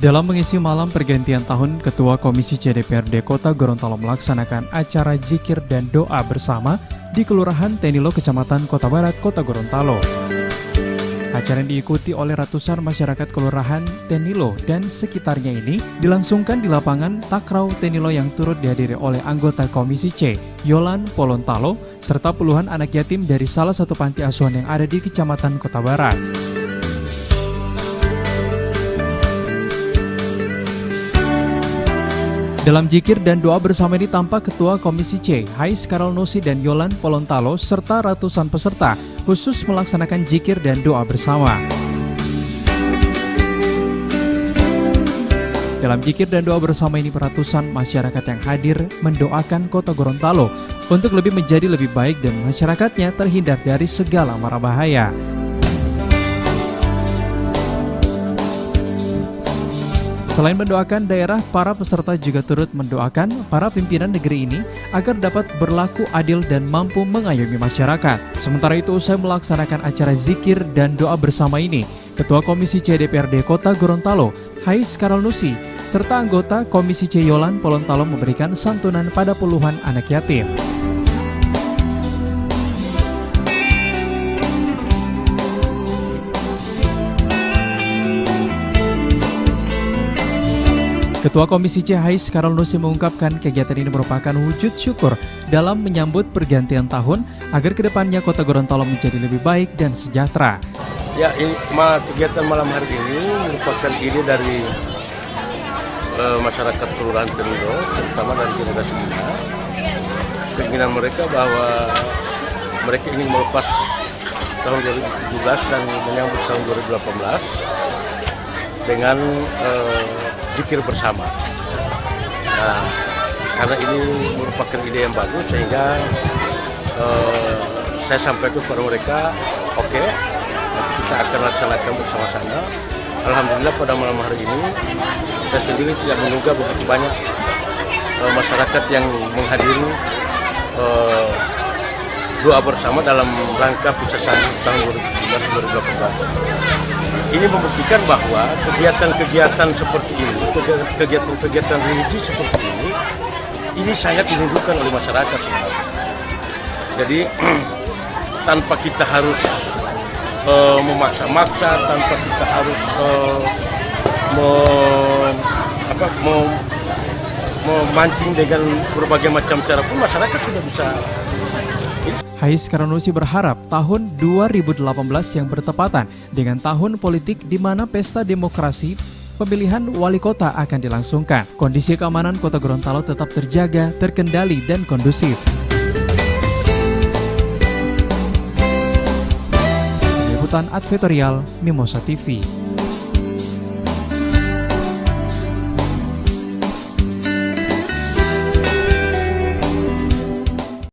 Dalam mengisi malam pergantian tahun, Ketua Komisi C DPRD Kota Gorontalo melaksanakan acara zikir dan doa bersama di Kelurahan Tenilo, Kecamatan Kota Barat, Kota Gorontalo. Acara yang diikuti oleh ratusan masyarakat Kelurahan Tenilo dan sekitarnya ini dilangsungkan di lapangan Takraw Tenilo yang turut dihadiri oleh anggota Komisi C, Yolan Polontalo, serta puluhan anak yatim dari salah satu panti asuhan yang ada di Kecamatan Kota Barat. Dalam zikir dan doa bersama ini tampak Ketua Komisi C, Hais Karolnusi dan Yolan Polontalo, serta ratusan peserta khusus melaksanakan zikir dan doa bersama. Dalam zikir dan doa bersama ini, ratusan masyarakat yang hadir mendoakan Kota Gorontalo untuk menjadi lebih baik dan masyarakatnya terhindar dari segala mara bahaya. Selain mendoakan daerah, para peserta juga turut mendoakan para pimpinan negeri ini agar dapat berlaku adil dan mampu mengayomi masyarakat. Sementara itu, usai melaksanakan acara zikir dan doa bersama ini, Ketua Komisi C DPRD Kota Gorontalo, Hais Karolnusi, serta anggota Komisi C Yolan Polontalo memberikan santunan pada puluhan anak yatim. Ketua Komisi C Hais Karolnusi mengungkapkan kegiatan ini merupakan wujud syukur dalam menyambut pergantian tahun agar kedepannya Kota Gorontalo menjadi lebih baik dan sejahtera. Ya, kegiatan malam hari ini merupakan ide dari masyarakat Kelurahan Tenilo, terutama dari generasi muda. Keinginan mereka bahwa mereka ingin melepas tahun 2017 dan menyambut tahun 2018 dengan zikir bersama. Nah, karena ini merupakan ide yang bagus, sehingga saya sampaikan kepada mereka, oke, nanti kita akan laksanakan bersama-sama. Alhamdulillah pada malam hari ini saya sendiri tidak menduga begitu banyak masyarakat yang menghadiri doa bersama dalam rangka pusat tahun 2017-2018. Ini membuktikan bahwa kegiatan-kegiatan seperti ini, kegiatan-kegiatan religi seperti ini sangat dirindukan oleh masyarakat. Jadi tanpa kita harus memaksa-maksa, tanpa kita harus memancing dengan berbagai macam cara pun masyarakat sudah bisa. Hais Karolnusi berharap tahun 2018 yang bertepatan dengan tahun politik di mana pesta demokrasi pemilihan wali kota akan dilangsungkan. Kondisi keamanan Kota Gorontalo tetap terjaga, terkendali, dan kondusif. Liputan Advertorial Mimosa TV.